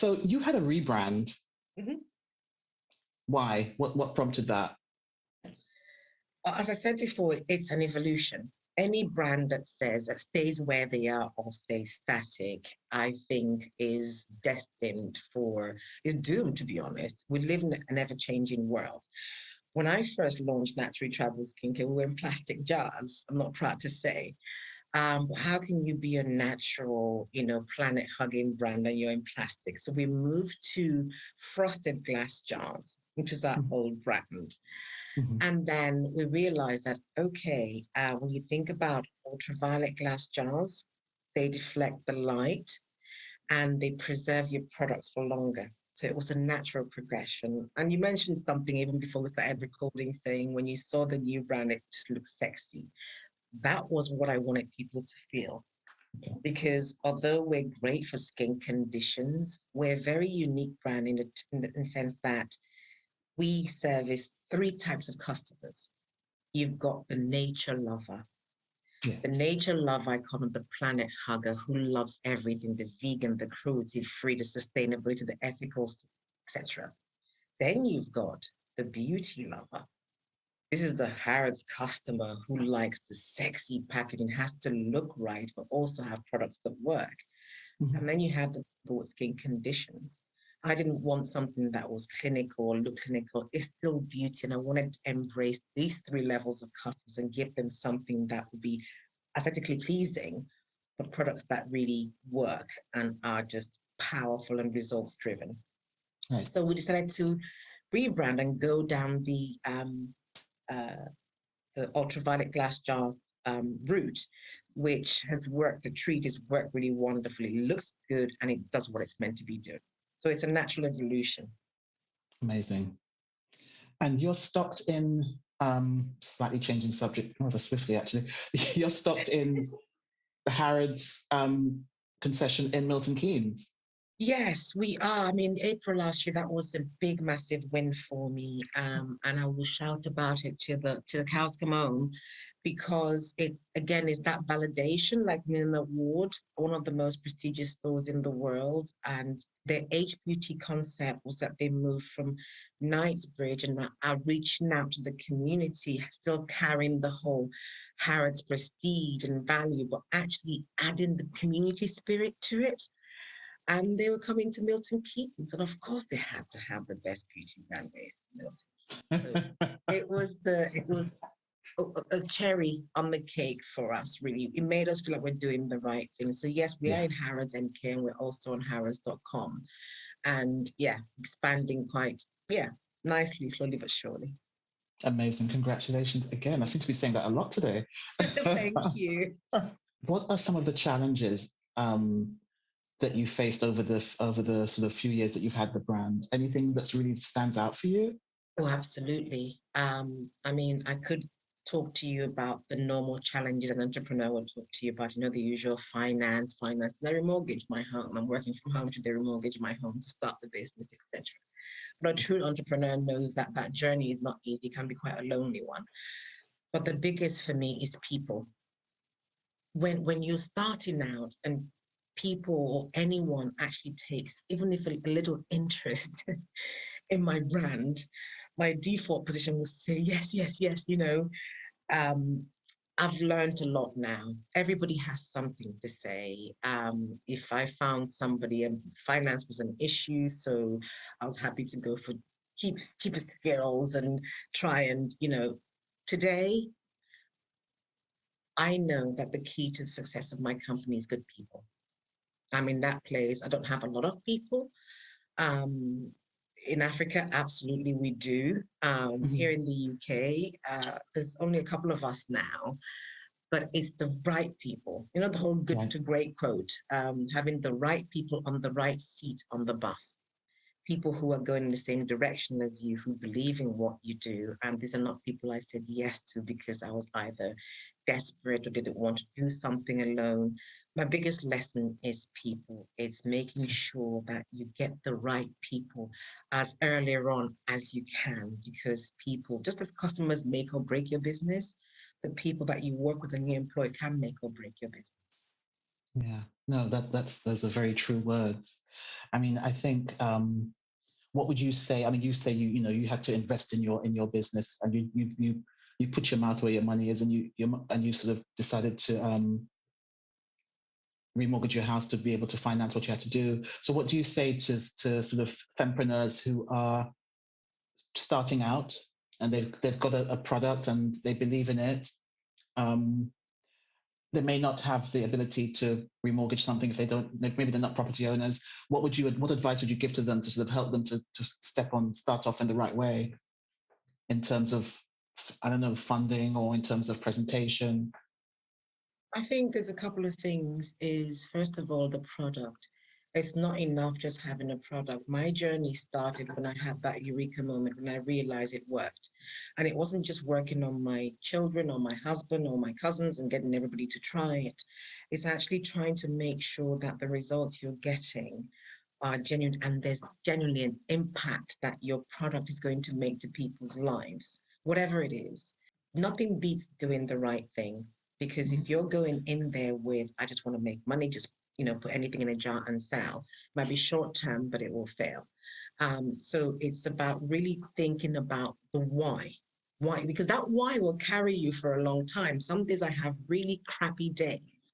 So you had a rebrand. Mhm. Why? What prompted that? Well, as I said before, it's an evolution. Any brand that says that stays where they are or stays static, I think is doomed, to be honest. We live in an ever-changing world. When I first launched Naturally Travel Skincare, we were in plastic jars. I'm not proud to say. How can you be a natural, planet hugging brand and you're in plastic? So we moved to frosted glass jars, which is our old brand. Mhm. And then we realized that, okay, when you think about ultraviolet glass jars, they deflect the light and they preserve your products for longer. So it was a natural progression. And you mentioned something even before we started recording, saying when you saw the new brand, it just looked sexy. That was what I wanted people to feel. Because although we're great for skin conditions, we're a very unique brand in the sense that we service three types of customers. You've got the nature lover. Yeah. The nature lover, I call them the planet hugger, who loves everything, the vegan, the cruelty-free, the sustainability, the ethical, etc. Then you've got the beauty lover. This is the Harrods customer who likes the sexy packaging, has to look right, but also have products that work. Mhm. And then you have the people with skin conditions. I didn't want something that was clinical or look clinical. It's still beauty. And I wanted to embrace these three levels of customers and give them something that would be aesthetically pleasing, but products that really work and are just powerful and results driven. Right. So we decided to rebrand and go down uh, the ultraviolet glass jars route, which has worked. The treat has worked really wonderfully. It looks good and it does what it's meant to be doing. So it's a natural evolution. Amazing. And you're stocked in, slightly changing subject rather swiftly, actually. You're stocked in the Harrods concession in Milton Keynes. Yes, we are. I mean, April last year, that was a big, massive win for me. And I will shout about it till the cows come home, because it's that validation, like winning an award, one of the most prestigious stores in the world. And their H beauty concept was that they moved from Knightsbridge and are reaching out to the community, still carrying the whole Harrods prestige and value, but actually adding the community spirit to it. And they were coming to Milton Keynes, and of course they had to have the best beauty brand based in Milton Keynes. So it was a cherry on the cake for us, really. It made us feel like we're doing the right thing. So yes, we are Yeah, in Harrods MK, and we're also on Harrods.com. And yeah, expanding quite, nicely, slowly but surely. amazing. Congratulations again. I seem to be saying that a lot today. Thank you. What are some of the challenges that you faced over the sort of few years that you've had the brand? Anything that's really stands out for you? Oh, absolutely. I mean, I could talk to you about the normal challenges an entrepreneur would talk to you about, the usual finance. They remortgage my home. I'm working from home to they remortgage my home to start the business, etc. But a true entrepreneur knows that that journey is not easy, it can be quite a lonely one. But the biggest for me is people. When you're starting out and people or anyone actually takes even if a little interest in my brand, my default position was to say yes, yes, yes. Um, I've learned a lot now. Everybody has something to say. If I found somebody, and finance was an issue, so I was happy to go for cheaper skills and try and, today I know that the key to the success of my company is good people. I'm in that place. I don't have a lot of people. Um, in Africa, absolutely we do. Here Mhm. in the UK, there's only a couple of us now, but it's the right people. The whole good Right. to great quote, having the right people on the right seat on the bus. People who are going in the same direction as you, who believe in what you do. And these are not people I said yes to because I was either desperate or didn't want to do something alone. My biggest lesson is people. It's making sure that you get the right people as earlier on as you can, because people, just as customers make or break your business, the people that you work with and you employ can make or break your business. Yeah. No, those are very true words. I mean, I think what would you say? I mean, you say you had to invest in your business, and you put your mouth where your money is, and you sort of decided to remortgage your house to be able to finance what you had to do. So, what do you say to sort of fempreneurs who are starting out and they've got a product and they believe in it? They may not have the ability to remortgage something if maybe they're not property owners. What advice would you give to them to sort of help them to start off in the right way in terms of, I don't know, funding, or in terms of presentation? I think there's a couple of things. Is first of all, the product. It's not enough just having a product. My journey started when I had that eureka moment when I realized it worked. And it wasn't just working on my children or my husband or my cousins and getting everybody to try it. It's actually trying to make sure that the results you're getting are genuine and there's genuinely an impact that your product is going to make to people's lives, whatever it is. Nothing beats doing the right thing, because if you're going in there with, I just want to make money, just put anything in a jar and sell, it might be short term, but it will fail. So it's about really thinking about the why. Why? Because that why will carry you for a long time. Some days I have really crappy days.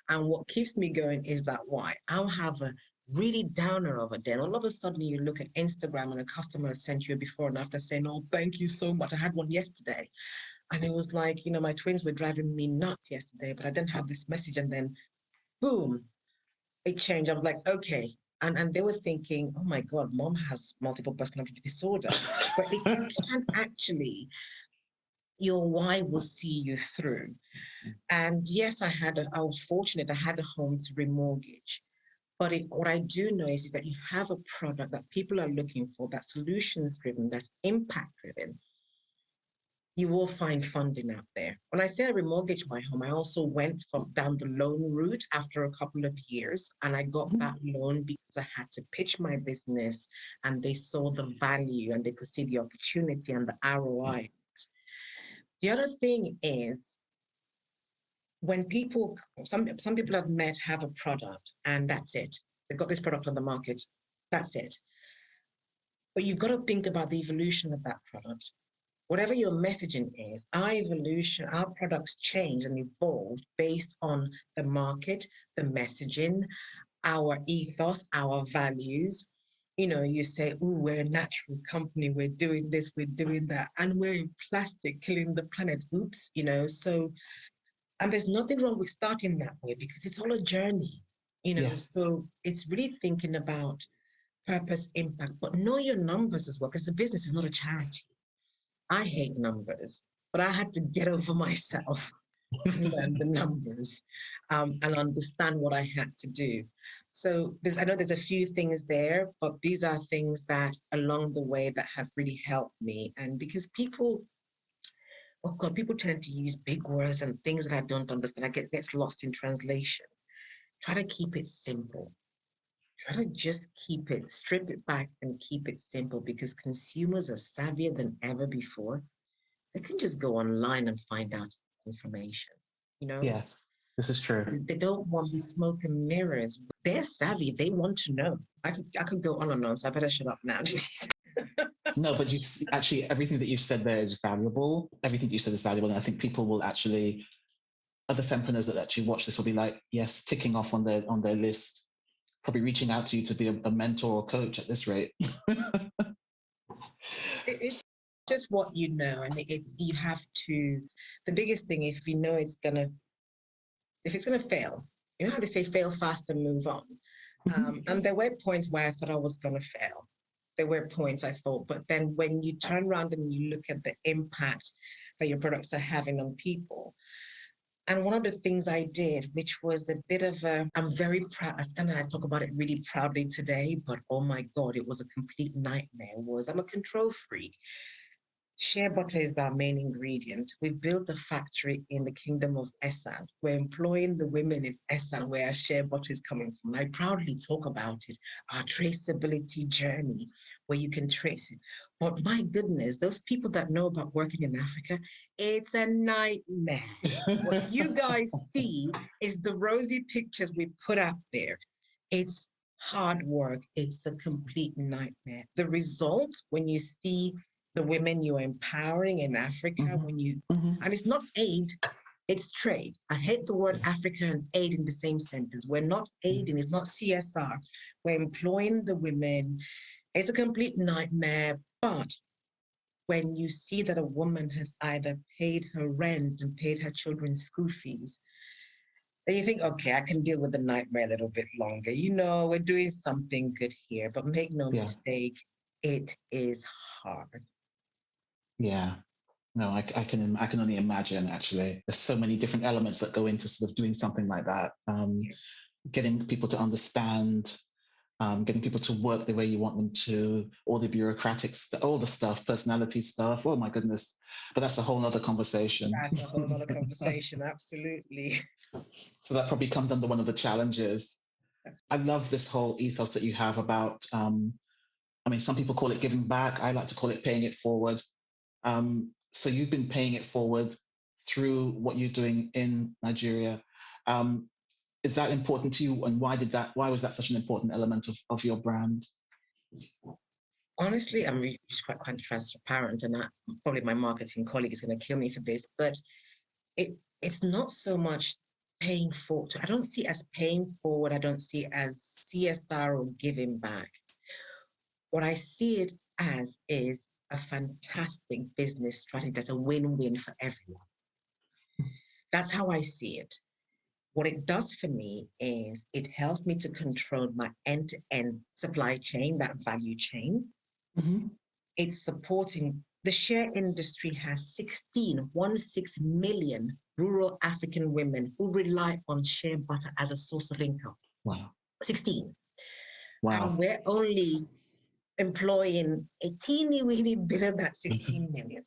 And what keeps me going is that why. I'll have a really downer of a day. And all of a sudden you look at Instagram and a customer has sent you a before and after saying, oh, thank you so much. I had one yesterday. And it was like, my twins were driving me nuts yesterday, but I didn't have this message. And then boom, it changed. I was like, okay. And they were thinking, oh my God, mom has multiple personality disorder. But you can actually, your why will see you through. And yes, I was fortunate, I had a home to remortgage. But what I do know is that you have a product that people are looking for, that's solutions driven, that's impact driven. You will find funding out there. When I say I remortgaged my home, I also went down the loan route after a couple of years, and I got that loan because I had to pitch my business, and they saw the value and they could see the opportunity and the ROI. The other thing is, when some people I've met have a product and that's it. They've got this product on the market, that's it. But you've got to think about the evolution of that product. Whatever your messaging is, our products change and evolve based on the market, the messaging, our ethos, our values. You say, oh, we're a natural company, we're doing this, we're doing that, and we're in plastic, killing the planet. Oops, so, and there's nothing wrong with starting that way because it's all a journey, so it's really thinking about purpose, impact, but know your numbers as well, because the business is not a charity. I hate numbers, but I had to get over myself and learn the numbers and understand what I had to do. So I know there's a few things there, but these are things that along the way that have really helped me. And because people tend to use big words and things that I don't understand. I gets lost in translation. Try to keep it simple. Try to just strip it back and keep it simple, because consumers are savvier than ever before. They can just go online and find out information, Yes, this is true. They don't want the smoke and mirrors. They're savvy. They want to know. I could go on and on, so I better shut up now. No, but actually, everything that you've said there is valuable. Everything that you said is valuable. And I think people will actually, other fempreneurs that actually watch this will be like, yes, ticking off on their list, probably reaching out to you to be a mentor or coach at this rate. It's just what you know, and you have to. The biggest thing, if it's gonna fail, you know how they say, fail fast and move on. And there were points where I thought I was gonna fail. There were points I thought, but then when you turn around and you look at the impact that your products are having on people. And one of the things I did, which was a bit of I'm very proud, I talk about it really proudly today, but oh my God, it was a complete nightmare, I'm a control freak. Shea butter is our main ingredient. We've built a factory in the kingdom of Esan. We're employing the women in Esan where our shea butter is coming from. I proudly talk about it, our traceability journey, where you can trace it. But my goodness, those people that know about working in Africa, it's a nightmare. What you guys see is the rosy pictures we put out there. It's hard work. It's a complete nightmare. The result, when you see the women you're empowering in Africa, and it's not aid, it's trade. I hate the word Africa and aid in the same sentence. We're not aiding, it's not CSR. We're employing the women. It's a complete nightmare. But when you see that a woman has either paid her rent and paid her children's school fees, then you think, okay, I can deal with the nightmare a little bit longer. We're doing something good here, but make no mistake, it is hard. Yeah. No, I can only imagine, actually. There's so many different elements that go into sort of doing something like that. Getting people to understand, getting people to work the way you want them to, all the bureaucratic stuff, all the stuff, personality stuff. Oh my goodness. But that's a whole other conversation. That's a whole other conversation, absolutely. So that probably comes under one of the challenges. I love this whole ethos that you have about, some people call it giving back. I like to call it paying it forward. So you've been paying it forward through what you're doing in Nigeria. Is that important to you? And why was that such an important element of your brand? Honestly, I'm just quite transparent, and probably my marketing colleague is going to kill me for this, but it's not so much paying forward. I don't see it as paying forward. I don't see it as CSR or giving back. What I see it as is a fantastic business strategy that's a win-win for everyone. That's how I see it. What it does for me is it helps me to control my end-to-end supply chain, that value chain. Mm-hmm. It's supporting the shea industry has 16 million rural African women who rely on shea butter as a source of income. Wow. 16. Wow. And we're only employing a teeny weeny bit of that 16 million.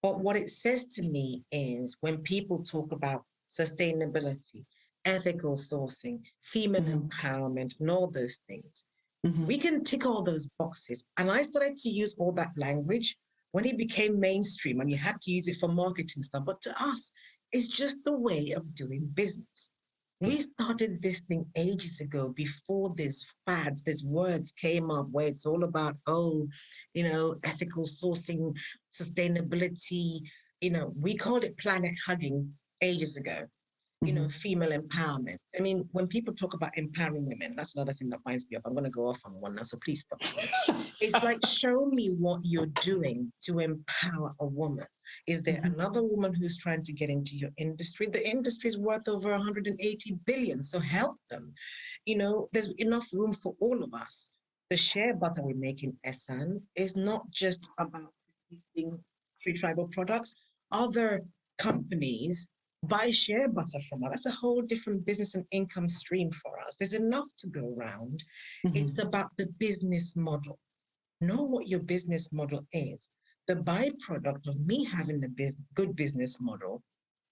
But what it says to me is when people talk about sustainability, ethical sourcing, female empowerment, and all those things, we can tick all those boxes. And I started to use all that language when it became mainstream and you had to use it for marketing stuff. But to us, it's just the way of doing business. We started this thing ages ago before these fads, these words came up where it's all about, ethical sourcing, sustainability. We called it planet hugging ages ago. Female empowerment. I mean, when people talk about empowering women, that's another thing that winds me up. I'm going to go off on one now, so please stop. It's like, show me what you're doing to empower a woman. Is there another woman who's trying to get into your industry? The industry is worth over 180 billion, so help them. There's enough room for all of us. The shea butter we make in Esan is not just about producing free tribal products. Other companies buy shea butter from us. That's a whole different business and income stream for us. There's enough to go around. It's about the business model. Know what your business model is. The byproduct of me having the good business model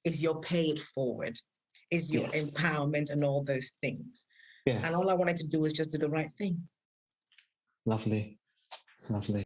is your pay it forward, is your empowerment and all those things. Yes. And all I wanted to do is just do the right thing. Lovely. Lovely.